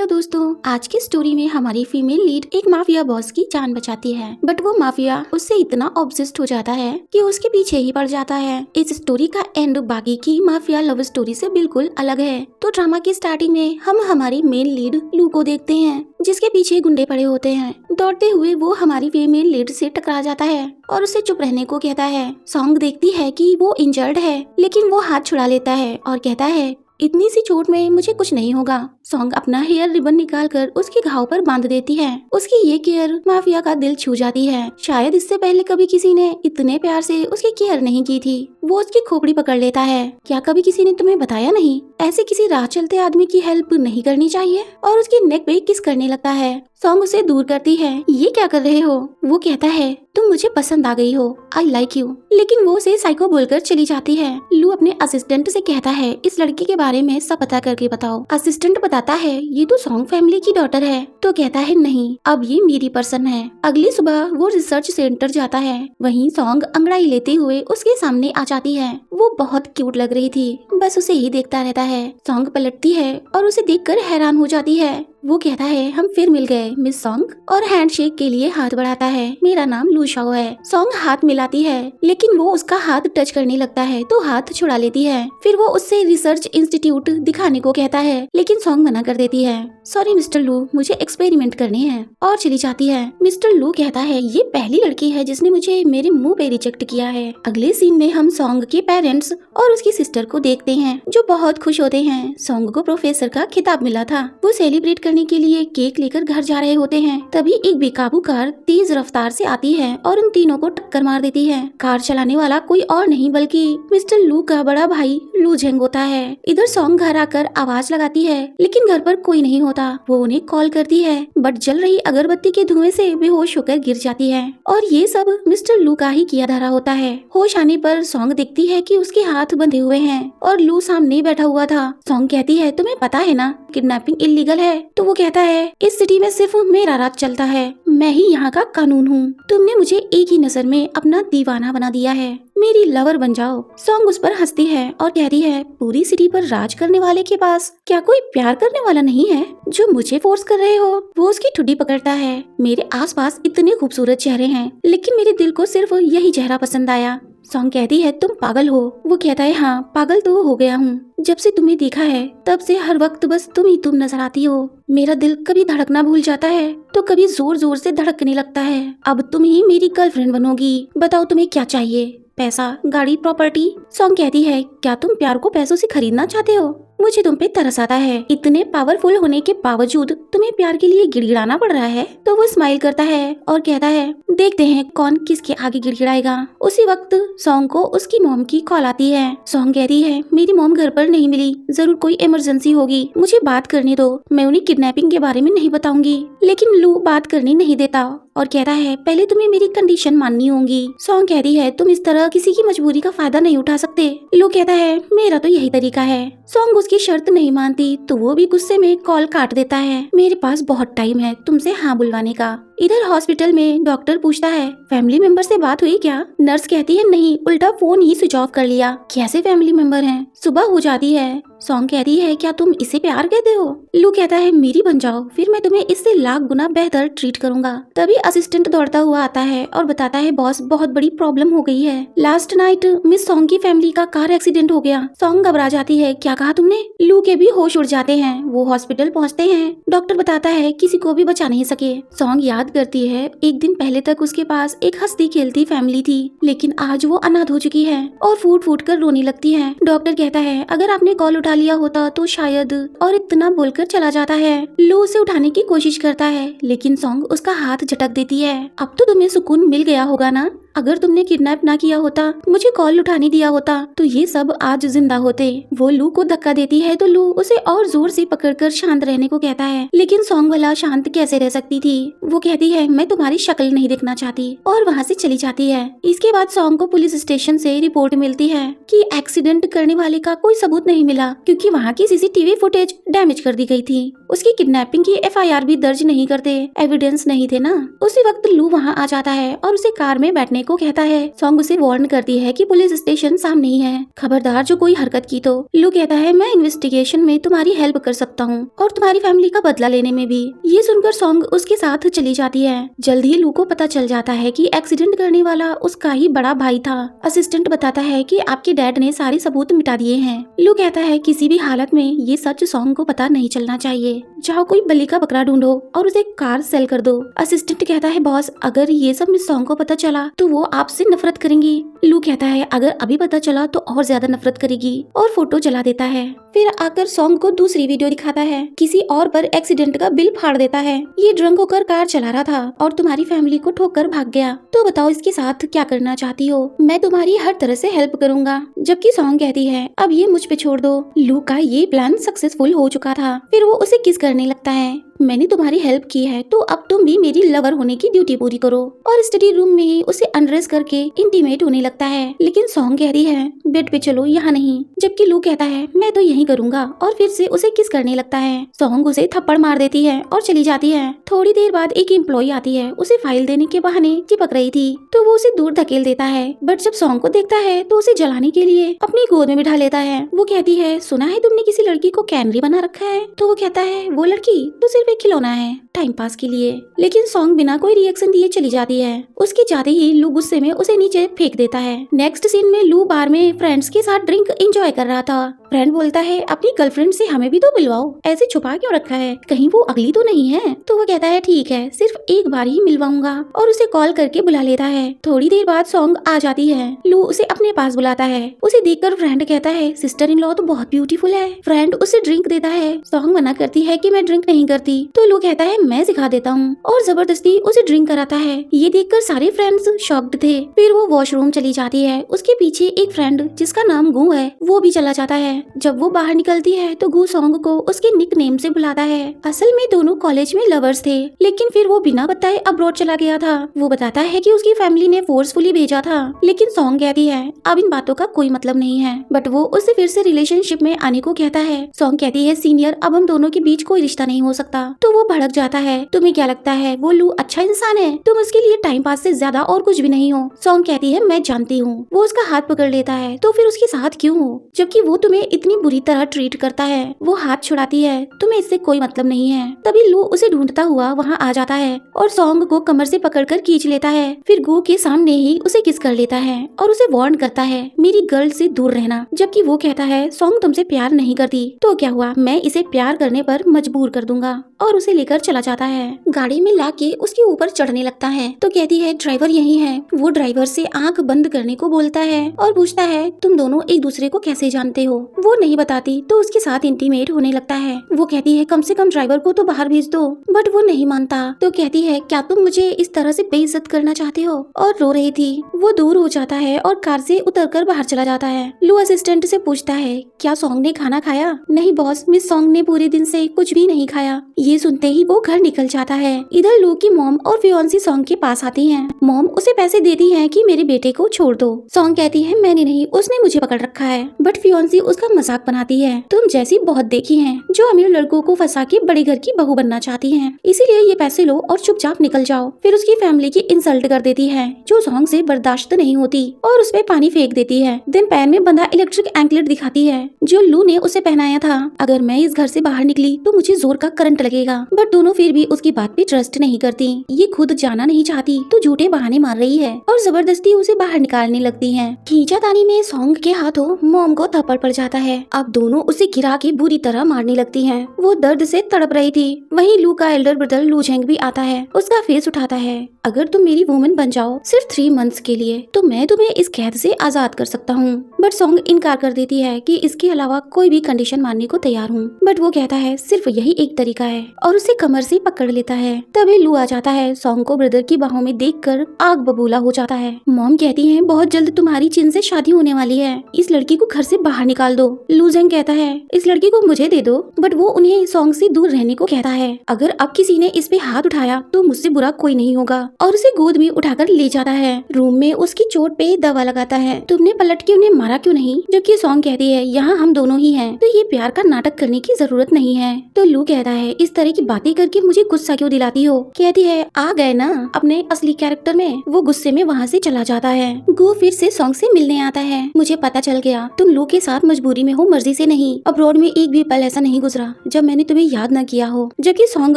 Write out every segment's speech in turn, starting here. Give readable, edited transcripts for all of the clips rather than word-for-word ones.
दोस्तों, आज की स्टोरी में हमारी फीमेल लीड एक माफिया बॉस की जान बचाती है, बट वो माफिया उससे इतना ऑब्सेस्ड हो जाता है कि उसके पीछे ही पड़ जाता है। इस स्टोरी का एंड बाकी की माफिया लव स्टोरी से बिल्कुल अलग है। तो ड्रामा की स्टार्टिंग में हम हमारी मेन लीड लू को देखते हैं, जिसके पीछे गुंडे पड़े होते हैं। दौड़ते हुए वो हमारी फीमेल लीड से टकरा जाता है और उसे चुप रहने को कहता है। सॉन्ग देखती है कि वो इंजर्ड है, लेकिन वो हाथ छुड़ा लेता है और कहता है इतनी सी चोट में मुझे कुछ नहीं होगा। सॉन्ग अपना हेयर रिबन निकालकर उसके घाव पर बांध देती है। उसकी ये केयर माफिया का दिल छू जाती है। शायद इससे पहले कभी किसी ने इतने प्यार से उसकी केयर नहीं की थी। वो उसकी खोपड़ी पकड़ लेता है। क्या कभी किसी ने तुम्हें बताया नहीं, ऐसे किसी राह चलते आदमी की हेल्प नहीं करनी चाहिए? और उसकी नेक पे किस करने लगता है। सॉन्ग उसे दूर करती है। ये क्या कर रहे हो? वो कहता है तुम मुझे पसंद आ गई हो, आई लाइक यू। लेकिन वो उसे साइको बोलकर चली जाती है। लू अपने असिस्टेंट से कहता है इस लड़की के बारे में सब पता करके बताओ। असिस्टेंट बताता है ये तो सॉन्ग फैमिली की डॉटर है। तो कहता है नहीं, अब ये मेरी पर्सन है। अगली सुबह वो रिसर्च सेंटर जाता है। वहीं सॉन्ग अंगड़ाई लेते हुए उसके सामने आ जाती है। वो बहुत क्यूट लग रही थी, बस उसे ही देखता रहता है। सॉन्ग पलटती है और उसे देखकर हैरान हो जाती है। वो कहता है हम फिर मिल गए मिस सॉन्ग, और हैंडशेक के लिए हाथ बढ़ाता है। मेरा नाम लू शाओ है। सॉन्ग हाथ मिलाती है, लेकिन वो उसका हाथ टच करने लगता है तो हाथ छुड़ा लेती है। फिर वो उससे रिसर्च इंस्टीट्यूट दिखाने को कहता है, लेकिन सॉन्ग मना कर देती है। सॉरी मिस्टर लू, मुझे एक्सपेरिमेंट करने हैं, और चली जाती है। मिस्टर लू कहता है ये पहली लड़की है जिसने मुझे मेरे मुंह पे रिजेक्ट किया है। अगले सीन में हम सॉन्ग के पेरेंट्स और उसकी सिस्टर को देखते हैं, जो बहुत खुश होते हैं। सॉन्ग को प्रोफेसर का खिताब मिला था। वो सेलिब्रेट करने के लिए केक लेकर घर जा रहे होते हैं। तभी एक बेकाबू कार तेज रफ्तार से आती है और उन तीनों को टक्कर मार देती है। कार चलाने वाला कोई और नहीं बल्कि मिस्टर लू का बड़ा भाई लू झेंग होता है। इधर सॉन्ग घर आकर आवाज लगाती है, लेकिन घर पर कोई नहीं होता। वो उन्हें कॉल करती है, बट जल रही अगरबत्ती के धुएं से बेहोश होकर गिर जाती है। और ये सब मिस्टर लू का ही किया धरा होता है। होश आने पर सॉन्ग देखती है कि उसके हाथ बंधे हुए हैं और लू सामने बैठा हुआ था। सॉन्ग कहती है तुम्हें पता है ना किडनैपिंग इलीगल है। तो वो कहता है इस सिटी में सिर्फ मेरा राज चलता है, मैं ही यहाँ का कानून हूँ। तुमने मुझे एक ही नजर में अपना दीवाना बना दिया है, मेरी लवर बन जाओ। सॉन्ग उस पर हंसती है और कहती है पूरी सिटी पर राज करने वाले के पास क्या कोई प्यार करने वाला नहीं है जो मुझे फोर्स कर रहे हो? वो उसकी ठुड्डी पकड़ता है। मेरे आसपास इतने खूबसूरत चेहरे हैं, लेकिन मेरे दिल को सिर्फ यही चेहरा पसंद आया। सॉन्ग कहती है तुम पागल हो। वो कहता है हाँ, पागल तो हो गया हूँ। जब से तुम्हें देखा है तब से हर वक्त बस तुम ही तुम नजर आती हो। मेरा दिल कभी धड़कना भूल जाता है तो कभी जोर जोर से धड़कने लगता है। अब तुम ही मेरी गर्लफ्रेंड बनोगी। बताओ तुम्हें क्या चाहिए? पैसा, गाड़ी, प्रॉपर्टी? सॉन्ग कहती है क्या तुम प्यार को पैसों से खरीदना चाहते हो? मुझे तुम पे तरस आता है। इतने पावरफुल होने के बावजूद तुम्हें प्यार के लिए गिड़गिड़ाना पड़ रहा है। तो वो स्माइल करता है और कहता है देखते हैं कौन किसके आगे गिड़गिड़ाएगा। उसी वक्त सॉन्ग को उसकी मॉम की कॉल आती है। सॉन्ग कहती है मेरी मॉम घर पर नहीं मिली, जरूर कोई इमरजेंसी होगी, मुझे बात करने दो। मैं उन्हें किडनैपिंग के बारे में नहीं बताऊंगी। लेकिन लू बात करने नहीं देता और कहता है पहले तुम्हें मेरी कंडीशन माननी होगी। सॉन्ग कहती है तुम इस तरह किसी की मजबूरी का फायदा नहीं उठा सकते। लू कहता है मेरा तो यही तरीका है। सॉन्ग उसकी शर्त नहीं मानती तो वो भी गुस्से में कॉल काट देता है। मेरे पास बहुत टाइम है तुमसे हाँ बुलवाने का। इधर हॉस्पिटल में डॉक्टर पूछता है फैमिली मेंबर से बात हुई क्या? नर्स कहती है नहीं, उल्टा फोन ही स्विच ऑफ कर लिया। कैसे फैमिली मेंबर हैं? सुबह हो जाती है। सॉन्ग कहती है क्या तुम इसे प्यार कहते हो? लू कहता है मेरी बन जाओ, फिर मैं तुम्हें इससे लाख गुना बेहतर ट्रीट करूंगा। तभी असिस्टेंट दौड़ता हुआ आता है और बताता है बॉस बहुत बड़ी प्रॉब्लम हो गई है। लास्ट नाइट मिस सॉन्ग की फैमिली का कार एक्सीडेंट हो गया। सॉन्ग घबरा जाती है क्या कहा तुमने? लू के भी होश उड़ जाते हैं। वो हॉस्पिटल पहुँचते हैं। डॉक्टर बताता है किसी को भी बचा नहीं सके। सॉन्ग याद करती है एक दिन पहले तक उसके पास एक हंसती खेलती फैमिली थी, लेकिन आज वो अनाथ हो चुकी है और फूट फूट कर रोने लगती है। डॉक्टर कहता है अगर आपने कॉल उठा लिया होता तो शायद, और इतना बोलकर चला जाता है। लू उसे उठाने की कोशिश करता है, लेकिन सॉन्ग उसका हाथ झटक देती है। अब तो तुम्हें सुकून मिल गया होगा ना? अगर तुमने किडनैप ना किया होता, मुझे कॉल उठाने दिया होता, तो ये सब आज जिंदा होते। वो लू को धक्का देती है तो लू उसे और जोर से पकड़कर शांत रहने को कहता है, लेकिन सॉन्ग वाला शांत कैसे रह सकती थी। वो कहती है मैं तुम्हारी शक्ल नहीं देखना चाहती, और वहाँ से चली जाती है। इसके बाद सॉन्ग को पुलिस स्टेशन से रिपोर्ट मिलती है कि एक्सीडेंट करने वाले का कोई सबूत नहीं मिला, क्योंकि वहाँ की सीसीटीवी फुटेज डैमेज कर दी गई थी। उसकी किडनैपिंग की एफआईआर भी दर्ज नहीं करते, एविडेंस नहीं थे ना। उसी वक्त लू वहाँ आ जाता है और उसे कार में बैठने ढूंढने को कहता है। सॉन्ग उसे वार्न करती है कि पुलिस स्टेशन सामने ही है, खबरदार जो कोई हरकत की तो। लू कहता है मैं इन्वेस्टिगेशन में तुम्हारी हेल्प कर सकता हूँ और तुम्हारी फैमिली का बदला लेने में भी। ये सुनकर सॉन्ग उसके साथ चली जाती है। जल्द ही लू को पता चल जाता है कि एक्सीडेंट करने वाला उसका ही बड़ा भाई था। असिस्टेंट बताता है कि आपके डैड ने सारे सबूत मिटा दिए हैं। लू कहता है किसी भी हालत में ये सच सॉन्ग को पता नहीं चलना चाहिए। जाओ कोई बलि का बकरा ढूंढो और उसे कार सेल कर दो। असिस्टेंट कहता है बॉस अगर ये सब मिस सॉन्ग को पता चला तो वो आपसे नफरत करेंगी। लू कहता है अगर अभी पता चला तो और ज्यादा नफरत करेगी और फोटो जला देता है। फिर आकर सॉन्ग को दूसरी वीडियो दिखाता है। किसी और पर एक्सीडेंट का बिल फाड़ देता है। ये ड्रंक होकर कार चला रहा था और तुम्हारी फैमिली को ठोक कर भाग गया। तो बताओ इसके साथ क्या करना चाहती हो? मैं तुम्हारी हर तरह से हेल्प करूंगा। जबकि सॉन्ग कहती है अब ये मुझ पे छोड़ दो। लू का ये प्लान सक्सेसफुल हो चुका था। फिर वो उसे किस करने लगता है। मैंने तुम्हारी हेल्प की है तो अब तुम भी मेरी लवर होने की ड्यूटी पूरी करो। और स्टडी रूम में ही उसे अनड्रेस करके इंटीमेट होने लगता है। लेकिन सॉन्ग कह रही है बेड पे चलो, यहाँ नहीं। जबकि लू कहता है मैं तो यही करूंगा और फिर से उसे किस करने लगता है। सॉन्ग उसे थप्पड़ मार देती है और चली जाती है। थोड़ी देर बाद एक एम्प्लॉय आती है। उसे फाइल देने के बहाने चिपक रही थी तो वो उसे दूर धकेल देता है। बट जब सॉन्ग को देखता है तो उसे जलाने के लिए अपनी गोद में बिठा लेता है। वो कहती है सुना है तुमने किसी लड़की को कैनरी बना रखा है? तो वो कहता है वो लड़की तो सिर्फ एक खिलौना है टाइम पास के लिए। लेकिन सॉन्ग बिना कोई रिएक्शन दिए चली जाती है। उसके जाते ही लू गुस्से में उसे नीचे फेंक देता है। नेक्स्ट सीन में लू बार में फ्रेंड्स के साथ ड्रिंक एंजॉय कर रहा था। फ्रेंड बोलता है अपनी गर्लफ्रेंड से हमें भी तो मिलवाओ, ऐसे छुपा क्यों रखा है, कहीं वो अगली तो नहीं है? तो वो कहता है ठीक है सिर्फ एक बार ही मिलवाऊंगा और उसे कॉल करके बुला लेता है। थोड़ी देर बाद सॉन्ग आ जाती है। लू उसे अपने पास बुलाता है। उसे देखकर फ्रेंड कहता है सिस्टर इन लॉ तो बहुत ब्यूटीफुल है। फ्रेंड उसे ड्रिंक देता है। सॉन्ग मना करती है कि मैं ड्रिंक नहीं करती। तो लू कहता है मैं सिखा देता हूँ और जबरदस्ती उसे ड्रिंक कराता है। ये देखकर सारे फ्रेंड्स शॉक्ड थे। फिर वो वॉशरूम चली जाती है। उसके पीछे एक फ्रेंड जिसका नाम गू है वो भी चला जाता है। जब वो बाहर निकलती है तो गू सॉन्ग को उसके निक नेम से बुलाता है। असल में दोनों कॉलेज में लवर्स थे लेकिन फिर वो बिना बताए अब्रॉड चला गया था। वो बताता है कि उसकी फैमिली ने फोर्सफुली भेजा था। लेकिन सॉन्ग कहती है अब इन बातों का कोई मतलब नहीं है। बट वो उससे फिर से रिलेशनशिप में आने को कहता है। सॉन्ग कहती है सीनियर अब हम दोनों के बीच कोई रिश्ता नहीं हो सकता। तो वो भड़क जाता है। तुम्हें क्या लगता है वो लू अच्छा इंसान है? तुम उसके लिए टाइम पास से ज्यादा और कुछ भी नहीं हो। सॉन्ग कहती है मैं जानती हूँ। वो उसका हाथ पकड़ लेता है। तो फिर उसके साथ क्यों हो जबकि वो तुम्हें इतनी बुरी तरह ट्रीट करता है? वो हाथ छुड़ाती है। तुम्हें इससे कोई मतलब नहीं है। तभी लू उसे ढूंढता हुआ वहाँ आ जाता है और सॉन्ग को कमर से पकड़कर खींच लेता है। फिर गू के सामने ही उसे किस कर लेता है और उसे वार्न करता है मेरी गर्ल से दूर रहना। जबकि वो कहता है सॉन्ग तुमसे प्यार नहीं करती तो क्या हुआ, मैं इसे प्यार करने पर मजबूर कर दूंगा। और उसे लेकर चला जाता है। गाड़ी में लाके उसके ऊपर चढ़ने लगता है तो कहती है ड्राइवर यही है। वो ड्राइवर से आंख बंद करने को बोलता है और पूछता है तुम दोनों एक दूसरे को कैसे जानते हो? वो नहीं बताती तो उसके साथ इंटीमेट होने लगता है। वो कहती है कम से कम ड्राइवर को तो बाहर भेज दो। बट वो नहीं मानता तो कहती है क्या तुम मुझे इस तरह से बेइज्जत करना चाहते हो? और रो रही थी। वो दूर हो जाता है और कार से उतरकर बाहर चला जाता है। लू असिस्टेंट से पूछता है क्या सॉन्ग ने खाना खाया? नहीं बॉस, मिस सॉन्ग ने पूरे दिन से कुछ भी नहीं खाया। ये सुनते ही वो घर निकल जाता है। इधर लू की मॉम और फियोन्सी सॉन्ग के पास आती हैं। मॉम उसे पैसे देती है कि मेरे बेटे को छोड़ दो। सॉन्ग कहती है मैंने नहीं, उसने मुझे पकड़ रखा है। बट फियोन्सी उसका मजाक बनाती है तुम जैसी बहुत देखी हैं जो अमीर लड़कों को फंसा के बड़े घर की बहू बनना चाहती हैं, इसीलिए ये पैसे लो और चुपचाप निकल जाओ। फिर उसकी फैमिली की इंसल्ट कर देती है जो सॉन्ग से बर्दाश्त नहीं होती और उस पे पानी फेंक देती है। दिन पैर में बंधा इलेक्ट्रिक एंकलेट दिखाती है जो लू ने उसे पहनाया था। अगर मैं इस घर से बाहर निकली तो मुझे जोर का करंट लगेगा। बट दोनों फिर भी उसकी बात पे ट्रस्ट नहीं करती। ये खुद जाना नहीं चाहती तो झूठे बहाने मार रही है और जबरदस्ती उसे बाहर निकालने लगती है। खींचातानी में सॉन्ग के हाथों मॉम को थप्पड़ पड़ जाता है। अब दोनों उसे गिरा के बुरी तरह मारने लगती हैं। वो दर्द से तड़प रही थी। वहीं लू का एल्डर ब्रदर लू झेंग भी आता है। उसका फेस उठाता है अगर तुम मेरी वुमन बन जाओ सिर्फ 3 मंथ्स के लिए तो मैं तुम्हें इस कैद से आजाद कर सकता हूँ। बट सॉन्ग इनकार कर देती है कि इसके अलावा कोई भी कंडीशन मानने को तैयार हूँ। बट वो कहता है सिर्फ यही एक तरीका है और उसे कमर से पकड़ लेता है। तभी लू आ जाता है। सॉन्ग को ब्रदर की बाहों में देखकर आग बबूला हो जाता है। मॉम कहती है बहुत जल्द तुम्हारी चिन से शादी होने वाली है, इस लड़की को घर से बाहर निकाल दो। लू झेंग कहता है इस लड़की को मुझे दे दो। बट वो उन्हें सॉन्ग से दूर रहने को कहता है। अगर अब किसी ने इस पे हाथ उठाया तो मुझसे बुरा कोई नहीं होगा और उसे गोद में उठाकर ले जाता है। रूम में उसकी चोट पे दवा लगाता है। तुमने पलट के उन्हें मारा क्यों नहीं? जबकि सॉन्ग कहती है यहाँ हम दोनों ही हैं तो ये प्यार का नाटक करने की जरूरत नहीं है। तो लू कहता है इस तरह की बातें करके मुझे गुस्सा क्यों दिलाती हो? कहती है आ गए ना अपने असली कैरेक्टर में। वो गुस्से में वहाँ से चला जाता है। गो फिर से सॉन्ग से मिलने आता है। मुझे पता चल गया तुम लू के साथ मजबूरी में हो, मर्जी से नहीं। अब्रॉड में एक भी पल ऐसा नहीं गुजरा जब मैंने तुम्हें याद न किया हो। जबकि सॉन्ग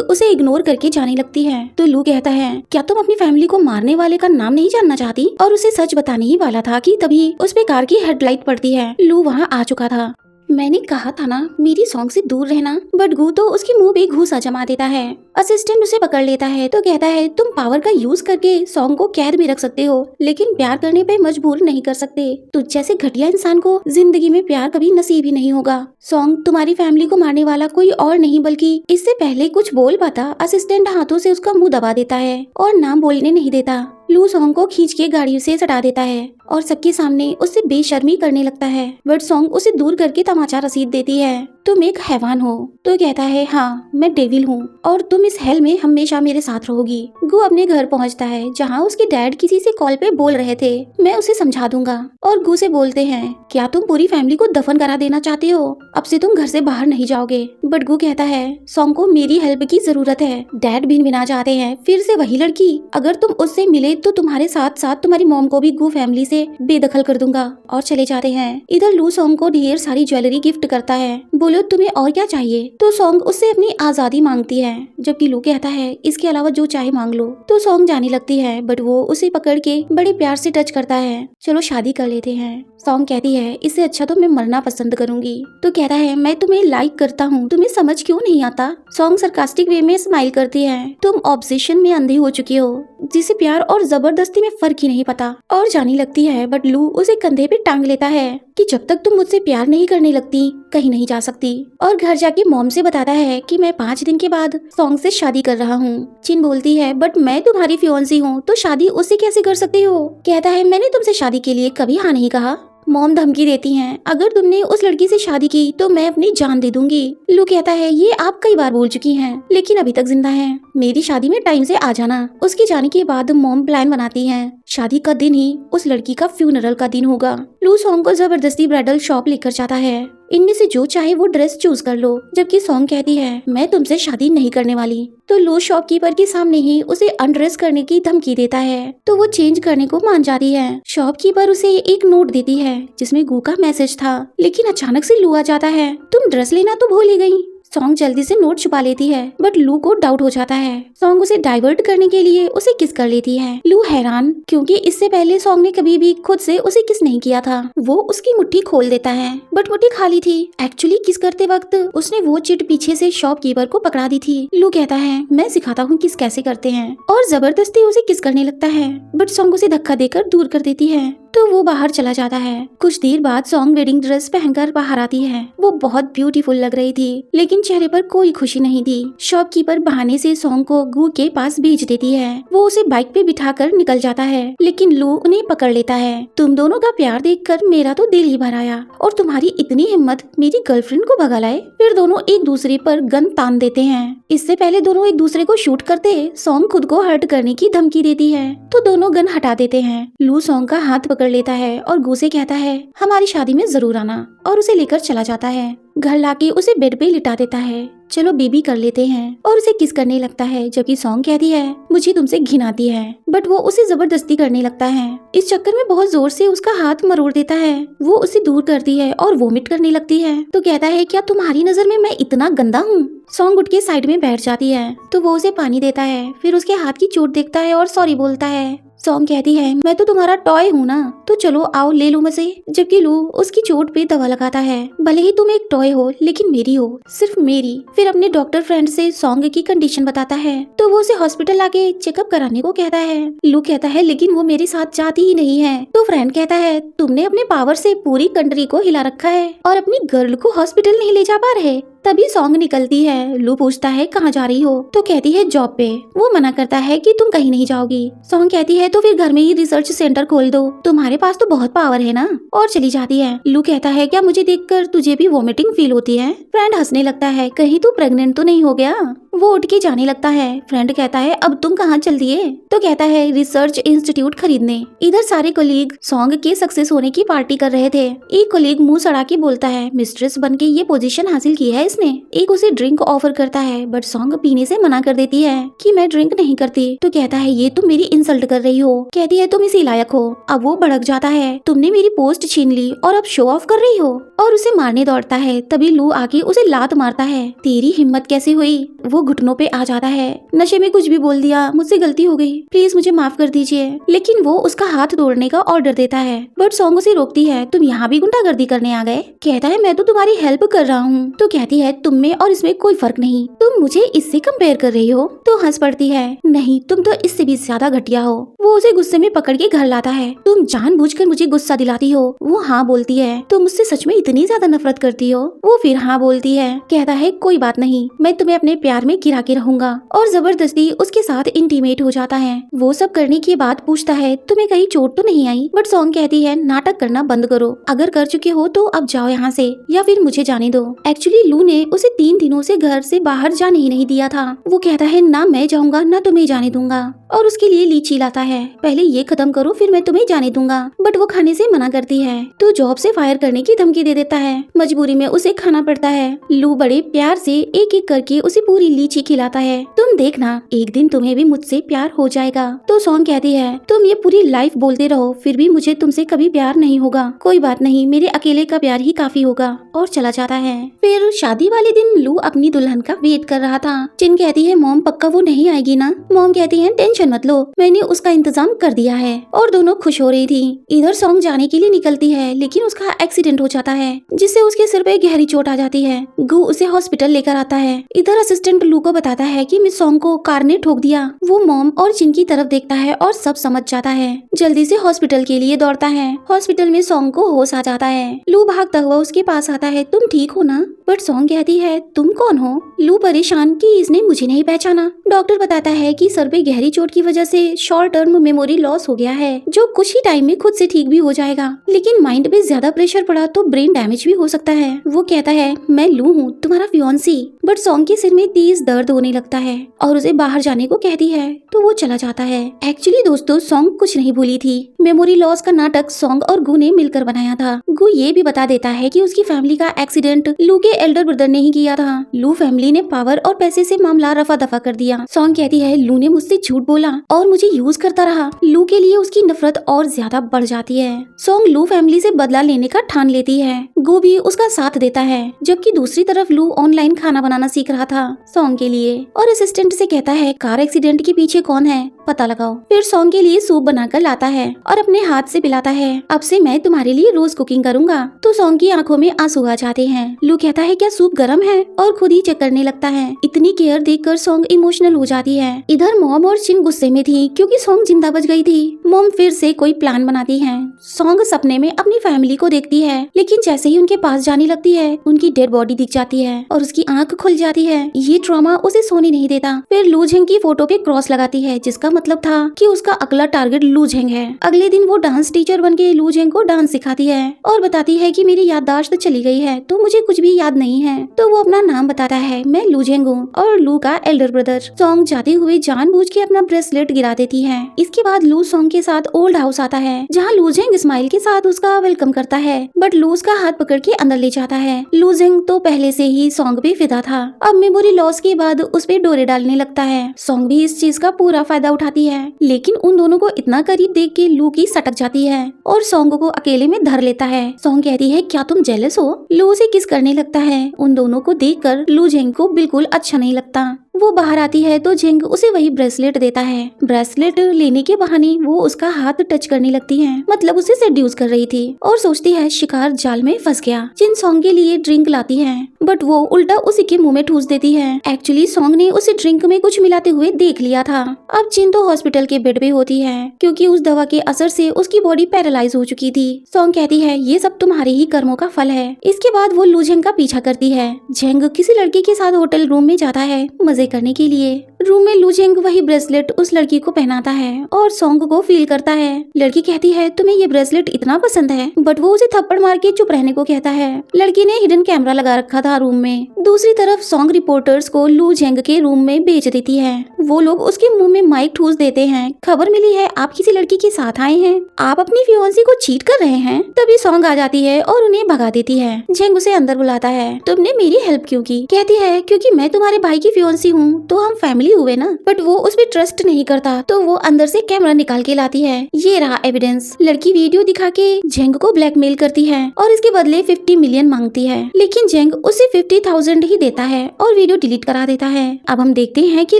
उसे इग्नोर करके जाने लगती है तो लू कहता है क्या तुम अपनी फैमिली को मारने वाले का नाम नहीं जानना चाहती? और उसे सच बताने ही वाला था कि तभी उस पे कार की हेडलाइट पड़ती है। लू वहाँ आ चुका था। मैंने कहा था ना मेरी सॉन्ग से दूर रहना, बट गू तो उसके मुंह पे घूसा जमा देता है। असिस्टेंट उसे पकड़ लेता है तो कहता है तुम पावर का यूज करके सॉन्ग को कैद में रख सकते हो, लेकिन प्यार करने पे मजबूर नहीं कर सकते। तुझ जैसे घटिया इंसान को जिंदगी में प्यार कभी नसीब ही नहीं होगा। सॉन्ग तुम्हारी फैमिली को मारने वाला कोई और नहीं बल्कि इससे पहले कुछ बोल पाता असिस्टेंट हाथों से उसका मुंह दबा देता है और नाम बोलने नहीं देता। लू सॉन्ग को खींच के गाड़ी से सटा देता है और सबके सामने उससे बेशर्मी करने लगता है। बट सॉन्ग उसे दूर करके तमाचा रसीद देती है। तुम एक हैवान हो। तो कहता है हाँ मैं डेविल हूँ और तुम इस हेल में हमेशा मेरे साथ रहोगी। गो अपने घर पहुँचता है जहाँ उसके डैड किसी से कॉल पे बोल रहे थे मैं उसे समझा दूंगा। और गो से बोलते हैं क्या तुम पूरी फैमिली को दफन करा देना चाहते हो? अब से तुम घर से बाहर नहीं जाओगे। बट गो कहता है सॉन्ग को मेरी हेल्प की जरूरत है। डैड भिन जाते हैं। फिर से वही लड़की, अगर तुम उससे मिले तो तुम्हारे साथ साथ तुम्हारी मॉम को भी गो फैमिली से बेदखल कर दूंगा। और चले जाते हैं। इधर लू सॉन्ग को ढेर सारी ज्वेलरी गिफ्ट करता है। बोलो तुम्हें और क्या चाहिए? तो सॉन्ग उससे अपनी आजादी मांगती है, जबकि लू कहता है इसके अलावा जो चाहे मांग लो। तो सॉन्ग जाने लगती है बट वो उसे पकड़ के बड़े प्यार से टच करता है। चलो शादी कर लेते हैं। सॉन्ग कहती है इससे अच्छा तो मैं मरना पसंद करूंगी। तो कहता है मैं तुम्हें लाइक करता हूँ, तुम्हें समझ क्यों नहीं आता? सॉन्ग सरकास्टिक वे में स्माइल करती है। तुम ऑब्सेशन में अंधी हो चुकी हो जिसे प्यार और जबरदस्ती में फर्क ही नहीं पता। और जाने लगती है बट लू उसे कंधे पे टांग लेता है कि जब तक तुम मुझसे प्यार नहीं करने लगती कहीं नहीं जा सकती। और घर जाके मॉम से बताता है कि मैं 5 दिन के बाद सॉन्ग से शादी कर रहा हूँ। चिन बोलती है बट मैं तुम्हारी फियोंसी हूँ तो शादी उससे कैसे कर सकती हो? कहता है मैंने तुमसे शादी के लिए कभी हाँ नहीं कहा। मॉम धमकी देती हैं अगर तुमने उस लड़की से शादी की तो मैं अपनी जान दे दूंगी। लू कहता है ये आप कई बार बोल चुकी हैं लेकिन अभी तक जिंदा हैं। मेरी शादी में टाइम से आ जाना। उसके जाने के बाद मॉम प्लान बनाती हैं। शादी का दिन ही उस लड़की का फ्यूनरल का दिन होगा। लू सॉन्ग को जबरदस्ती ब्राइडल शॉप लेकर जाता है। इनमें से जो चाहे वो ड्रेस चूज कर लो, जबकि सॉन्ग कहती है मैं तुमसे शादी नहीं करने वाली। तो लू शॉपकीपर के सामने ही उसे अनड्रेस करने की धमकी देता है तो वो चेंज करने को मान जाती है। शॉपकीपर उसे एक नोट देती है जिसमें गू का मैसेज था, लेकिन अचानक से लू आ जाता है। तुम ड्रेस लेना तो भूल ही गई। सॉन्ग जल्दी से नोट छुपा लेती है बट लू को डाउट हो जाता है। सॉन्ग उसे डाइवर्ट करने के लिए उसे किस कर लेती है। लू हैरान क्योंकि इससे पहले सॉन्ग ने कभी भी खुद से उसे किस नहीं किया था। वो उसकी मुट्ठी खोल देता है बट मुट्ठी खाली थी। एक्चुअली किस करते वक्त उसने वो चिट पीछे से शॉपकीपर को पकड़ा दी थी। लू कहता है मैं सिखाता हूँ किस कैसे करते हैं और जबरदस्ती उसे किस करने लगता है बट सॉन्ग उसे धक्का देकर दूर कर देती है तो वो बाहर चला जाता है। कुछ देर बाद सॉन्ग वेडिंग ड्रेस पहनकर बाहर आती है। वो बहुत ब्यूटीफुल लग रही थी लेकिन चेहरे पर कोई खुशी नहीं थी। शॉपकीपर बहाने से सॉन्ग को गू के पास भेज देती है। वो उसे बाइक पे बिठाकर निकल जाता है लेकिन लू उन्हें पकड़ लेता है। तुम दोनों का प्यार देखकर मेरा तो दिल ही भर आया और तुम्हारी इतनी हिम्मत मेरी गर्लफ्रेंड को भगा लाए। फिर दोनों एक दूसरे पर गन तान देते हैं। इससे पहले दोनों एक दूसरे को शूट करते सॉन्ग खुद को हर्ट करने की धमकी देती है तो दोनों गन हटा देते हैं। लू सॉन्ग का हाथ पकड़ लेता है और गू से कहता है हमारी शादी में जरूर आना और उसे लेकर चला जाता है। घर लाके उसे बेड पे लिटा देता है। चलो बेबी कर लेते हैं और उसे किस करने लगता है, जबकि सॉन्ग कहती है मुझे तुमसे घिन आती है बट वो उसे जबरदस्ती करने लगता है। इस चक्कर में बहुत जोर से उसका हाथ मरोड़ देता है। वो उसे दूर करती है और वोमिट करने लगती है तो कहता है क्या तुम्हारी नजर में मैं इतना गंदा हूँ? सॉन्ग उठ के साइड में बैठ जाती है तो वो उसे पानी देता है। फिर उसके हाथ की चोट देखता है और सॉरी बोलता है। सॉन्ग कहती है मैं तो तुम्हारा टॉय हूँ ना, तो चलो आओ ले लो मुझे। जबकि लू उसकी चोट पे दवा लगाता है। भले ही तुम एक टॉय हो लेकिन मेरी हो, सिर्फ मेरी। फिर अपने डॉक्टर फ्रेंड से सॉन्ग की कंडीशन बताता है तो वो उसे हॉस्पिटल लाके चेकअप कराने को कहता है। लू कहता है लेकिन वो मेरे साथ जाती ही नहीं है। तो फ्रेंड कहता है तुमने अपने पावर से पूरी कंट्री को हिला रखा है और अपनी गर्ल को हॉस्पिटल नहीं ले जा पा रहे। तभी सॉन्ग निकलती है। लू पूछता है कहाँ जा रही हो तो कहती है जॉब पे। वो मना करता है कि तुम कहीं नहीं जाओगी। सॉन्ग कहती है तो फिर घर में ही रिसर्च सेंटर खोल दो, तुम्हारे पास तो बहुत पावर है ना, और चली जाती है। लू कहता है क्या मुझे देखकर तुझे भी वोमिटिंग फील होती है? फ्रेंड हंसने लगता है कहीं तू प्रेग्नेंट तो नहीं हो गया? वो उठ के जाने लगता है। फ्रेंड कहता है अब तुम कहाँ चल दिए? तो कहता है रिसर्च इंस्टीट्यूट खरीदने। इधर सारे कोलीग सॉन्ग के सक्सेस होने की पार्टी कर रहे थे। एक कोलीग मुंह सड़ा के बोलता है मिस्ट्रेस बन के ये पोजीशन हासिल की है इसने। एक उसे ड्रिंक ऑफर करता है बट सॉन्ग पीने से मना कर देती है कि मैं ड्रिंक नहीं करती। तो कहता है ये तुम मेरी इंसल्ट कर रही हो। कहती है तुम इसी लायक हो। अब वो भड़क जाता है तुमने मेरी पोस्ट छीन ली और अब शो ऑफ कर रही हो, और उसे मारने दौड़ता है। तभी लू आके उसे लात मारता है। तेरी हिम्मत कैसे हुई? वो घुटनों पे आ जाता है। नशे में कुछ भी बोल दिया, मुझसे गलती हो गई, प्लीज मुझे माफ कर दीजिए। लेकिन वो उसका हाथ तोड़ने का ऑर्डर देता है बट सॉन्ग उसे रोकती है। तुम यहाँ भी गुंडागर्दी करने आ गए? कहता है मैं तो तुम्हारी हेल्प कर रहा हूँ। तो कहती है तुम में और इसमें कोई फर्क नहीं, तुम मुझे इससे कंपेयर कर रही हो। तो हंस पड़ती है नहीं तुम तो इससे भी ज्यादा घटिया हो। वो उसे गुस्से में पकड़ के घर लाता है। तुम जानबूझकर मुझे गुस्सा दिलाती हो। वो हाँ बोलती है तुम मुझसे सच में इतनी ज्यादा नफरत करती हो? वो फिर हाँ बोलती है। कहता है कोई बात नहीं, मैं तुम्हें अपने प्यार में गिरा के रहूंगा, और जबरदस्ती उसके साथ इंटीमेट हो जाता है। वो सब करने के बाद पूछता है तुम्हें कहीं चोट तो नहीं आई? बट सॉन्ग कहती है नाटक करना बंद करो, अगर कर चुके हो तो अब जाओ यहाँ से या फिर मुझे जाने दो। एक्चुअली लू ने उसे 3 दिनों से घर से बाहर जाने ही नहीं दिया था। वो कहता है ना मैं जाऊंगा ना तुम्हें जाने दूंगा, और उसके लिए लीची लाता है। पहले ये खत्म करो फिर मैं तुम्हें जाने दूंगा। बट वो खाने से मना करती है तो जॉब से फायर करने की धमकी दे देता है। मजबूरी में उसे खाना पड़ता है। लू बड़े प्यार से एक एक करके उसे पूरी लीची खिलाता है। तुम देखना एक दिन तुम्हें भी मुझसे प्यार हो जाएगा। तो सॉन्ग कहती है तुम ये पूरी लाइफ बोलते रहो फिर भी मुझे तुमसे कभी प्यार नहीं होगा। कोई बात नहीं, मेरे अकेले का प्यार ही काफी होगा, और चला जाता है। फिर शादी वाले दिन लू अपनी दुल्हन का वेट कर रहा था। जिन कहती है मॉम पक्का वो नहीं आएगी ना? मॉम कहती है टेंशन मत लो, मैंने उसका इंतजाम कर दिया है। और दोनों खुश हो रही थी। इधर सॉन्ग जाने के लिए निकलती है लेकिन उसका एक्सीडेंट हो जाता है जिससे उसके सिर पे गहरी चोट आ जाती है। गु उसे हॉस्पिटल लेकर आता है। इधर असिस्टेंट लू को बताता है कि मिस सॉन्ग को कार ने ठोक दिया। वो मॉम और जिन की तरफ देखता है और सब समझ जाता है। जल्दी से हॉस्पिटल के लिए दौड़ता है। हॉस्पिटल में सॉन्ग को होश आ जाता है। लू भागता हुआ उसके पास आता है तुम ठीक हो ना? बट सॉन्ग कहती है तुम कौन हो? लू परेशान कि इसने मुझे नहीं पहचाना। डॉक्टर बताता है कि सर पे गहरी चोट की वजह से शॉर्ट टर्म मेमोरी लॉस हो गया है जो कुछ ही टाइम में खुद से ठीक भी हो जाएगा, लेकिन माइंड पे ज्यादा प्रेशर पड़ा तो ब्रेन डैमेज भी हो सकता है। वो कहता है मैं लू हूँ तुम्हारा फियांसी। बट सॉन्ग के सिर में तेज दर्द होने लगता है और उसे बाहर जाने को कहती है तो वो चला जाता है। एक्चुअली दोस्तों सॉन्ग कुछ नहीं भूली थी। मेमोरी लॉस का नाटक सॉन्ग और गु ने मिलकर बनाया था। गु ये भी बता देता है कि उसकी फैमिली का एक्सीडेंट लू के एल्डर ब्रदर ने ही किया था। लू फैमिली ने पावर और पैसे से मामला रफा दफा कर दिया। सॉन्ग कहती है लू ने मुझसे झूठ बोला और मुझे यूज करता रहा। लू के लिए उसकी नफरत और ज्यादा बढ़ जाती है। सॉन्ग लू फैमिली से बदला लेने का ठान लेती है। गु भी उसका साथ देता है, जबकि दूसरी तरफ लू ऑनलाइन खाना बनाना सीख रहा था सॉन्ग के लिए, और असिस्टेंट से कहता है कार एक्सीडेंट के पीछे कौन है पता लगाओ। फिर सॉन्ग के लिए सूप बनाकर लाता है और अपने हाथ से पिलाता है। अब से मैं तुम्हारे लिए रोज कुकिंग करूंगा। तो सॉन्ग की आंखों में आंसू आ जाते हैं। लू कहता है क्या सूप गर्म है, और खुद ही चेक करने लगता है। इतनी केयर देखकर सॉन्ग इमोशनल हो जाती है। इधर मॉम और चिन गुस्से में थी क्योंकि सॉन्ग जिंदा बच गई थी। मॉम फिर से कोई प्लान बनाती है। सॉन्ग सपने में अपनी फैमिली को देखती है, लेकिन जैसे ही उनके पास जाने लगती है उनकी डेड बॉडी दिख जाती है और उसकी आंख खुल जाती है। ये ट्रॉमा उसे सोने नहीं देता। फिर लू झेंग की फोटो पे क्रॉस लगाती है जिसका मतलब था कि उसका अगला टारगेट लू झेंग है। अगले दिन वो डांस टीचर बनके लू झेंग को डांस सिखाती है और बताती है कि मेरी याददाश्त चली गई है तो मुझे कुछ भी याद नहीं है। तो वो अपना नाम बताता है, मैं लू झेंग हूँ और लू का एल्डर ब्रदर। सॉन्ग जाते हुए जानबूझ के अपना ब्रेसलेट गिरा देती है। इसके बाद लू सॉन्ग के साथ ओल्ड हाउस आता है जहाँ लू झेंग स्माइल के साथ उसका वेलकम करता है, बट लू उसका हाथ पकड़ के अंदर ले जाता है। लू झेंग तो पहले से ही सॉन्ग पे फिदा था। अब मेमोरी लॉस के बाद उस पे डोरे डालने लगता है। सॉन्ग भी इस चीज का पूरा फायदा उठाती है, लेकिन उन दोनों को इतना करीब देख के लू की सटक जाती है और सॉन्ग को अकेले में धर लेता है। सॉन्ग कहती है क्या तुम जेलस हो? लू उसे किस करने लगता है। उन दोनों को देखकर लू झेंग को बिल्कुल अच्छा नहीं लगता। वो बाहर आती है तो झेंग उसे वही ब्रेसलेट देता है। ब्रेसलेट लेने के बहाने वो उसका हाथ टच करने लगती है, मतलब उसे सेड्यूस कर रही थी और सोचती है शिकार जाल में फंस गया। जिन सॉन्ग के लिए ड्रिंक लाती है बट वो उल्टा उसी के मुंह में ठूस देती है। एक्चुअली सॉन्ग ने उसे ड्रिंक में कुछ मिलाते हुए देख लिया था। अब जिन तो हॉस्पिटल के बेड पे होती है क्योंकि उस दवा के असर से उसकी बॉडी पैरालाइज हो चुकी थी। सॉन्ग कहती है ये सब तुम्हारे ही कर्मों का फल है। इसके बाद वो लू झेंग का पीछा करती है। झेंग किसी लड़की के साथ होटल रूम में जाता है मजे करने के लिए। रूम में लू जेंग वही ब्रेसलेट उस लड़की को पहनाता है और सॉन्ग को फील करता है। लड़की कहती है तुम्हें ये ब्रेसलेट इतना पसंद है, बट वो उसे थप्पड़ मार के चुप रहने को कहता है। लड़की ने हिडन कैमरा लगा रखा था रूम में। दूसरी तरफ सॉन्ग रिपोर्टर्स को लू जेंग के रूम में भेज देती है। वो लोग उसके मुंह में माइक ठूस देते हैं। खबर मिली है आप किसी लड़की के साथ आए हैं, आप अपनी फियोंसी को चीट कर रहे हैं। तभी सॉन्ग आ जाती है और उन्हें भगा देती है। जेंग उसे अंदर बुलाता है। तुमने मेरी हेल्प क्यों की? कहती है क्योंकि मैं तुम्हारे भाई की फियोंसी हूँ तो हम फैमिली हुए ना। बट वो उस पर ट्रस्ट नहीं करता तो वो अंदर से कैमरा निकाल के लाती है। ये रहा एविडेंस। लड़की वीडियो दिखा के जेंग को ब्लैकमेल करती है और इसके बदले 50 मिलियन मांगती है, लेकिन जेंग उसे 50,000 ही देता है और वीडियो डिलीट करा देता है। अब हम देखते हैं कि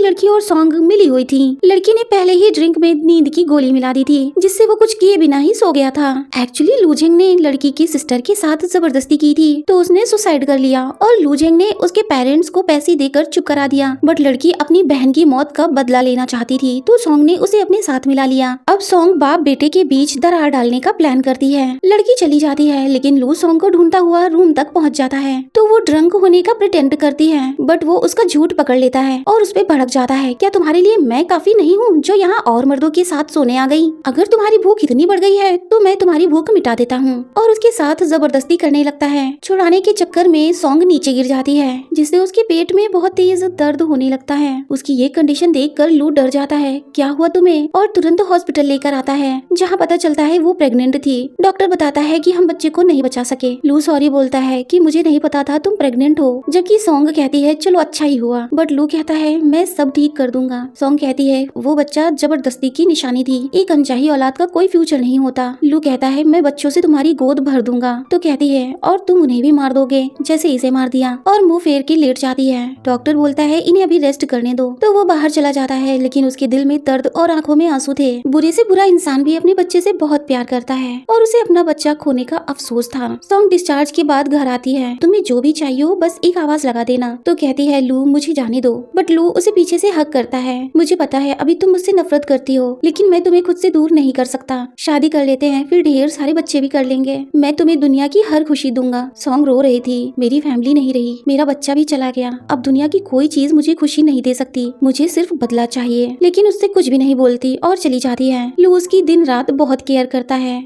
लड़की और सॉन्ग मिली हुई थी। लड़की ने पहले ही ड्रिंक में नींद की गोली मिला दी थी जिससे वो कुछ किए बिना ही सो गया था। एक्चुअली लू जेंग ने लड़की की सिस्टर के साथ जबरदस्ती की थी तो उसने सुसाइड कर लिया और लू जेंग ने उसके पेरेंट्स को पैसे देकर चुप करा दिया। बट लड़की अपनी बहन की मौत का बदला लेना चाहती थी तो सॉन्ग ने उसे अपने साथ मिला लिया। अब सॉन्ग बाप बेटे के बीच दरार डालने का प्लान करती है। लड़की चली जाती है लेकिन लू सॉन्ग को ढूंढता हुआ रूम तक पहुंच जाता है तो वो ड्रंक होने का प्रिटेंड करती है, बट वो उसका झूठ पकड़ लेता है और उस पे भड़क जाता है। क्या तुम्हारे लिए मैं काफी नहीं हूँ जो यहाँ और मर्दों के साथ सोने आ गई? अगर तुम्हारी भूख इतनी बढ़ गई है तो मैं तुम्हारी भूख मिटा देता हूँ और उसके साथ जबरदस्ती करने लगता है। छुड़ाने के चक्कर में सॉन्ग नीचे गिर जाती है जिससे उसके पेट में बहुत तेज दर्द होने लगता है। उसकी ये कंडीशन देखकर लू डर जाता है। क्या हुआ तुम्हें? और तुरंत हॉस्पिटल लेकर आता है जहाँ पता चलता है वो प्रेग्नेंट थी। डॉक्टर बताता है कि हम बच्चे को नहीं बचा सके। लू सॉरी बोलता है कि मुझे नहीं पता था तुम प्रेग्नेंट हो, जबकि सॉन्ग कहती है चलो अच्छा ही हुआ। बट लू कहता है मैं सब ठीक कर दूंगा। सॉन्ग कहती है वो बच्चा जबरदस्ती की निशानी थी, एक अनचाही औलाद का कोई फ्यूचर नहीं होता। लू कहता है मैं बच्चों से तुम्हारी गोद भर दूंगा। तो कहती है और तुम उन्हें भी मार दोगे जैसे इसे मार दिया, और मुंह फेर के लेट जाती है। डॉक्टर बोलता है इन्हें अभी रेस्ट करने दो। तो वो बाहर चला जाता है लेकिन उसके दिल में दर्द और आंखों में आंसू थे। बुरे से बुरा इंसान भी अपने बच्चे से बहुत प्यार करता है और उसे अपना बच्चा खोने का अफसोस था। सॉन्ग डिस्चार्ज के बाद घर आती है। तुम्हें जो भी चाहिए हो बस एक आवाज लगा देना। तो कहती है लू मुझे जाने दो। बट लू उसे पीछे से हक करता है। मुझे पता है अभी तुम मुझसे नफरत करती हो लेकिन मैं तुम्हें खुद से दूर नहीं कर सकता। शादी कर लेते हैं फिर ढेर सारे बच्चे भी कर लेंगे। मैं तुम्हें दुनिया की हर खुशी दूंगा। सॉन्ग रो रही थी। मेरी फैमिली नहीं रही, मेरा बच्चा भी चला गया। अब दुनिया की कोई चीज मुझे खुशी नहीं दे सकती, मुझे सिर्फ बदला चाहिए। लेकिन उससे कुछ भी नहीं बोलती और चली जाती है। लू उसकी दिन रात बहुत केयर करता है।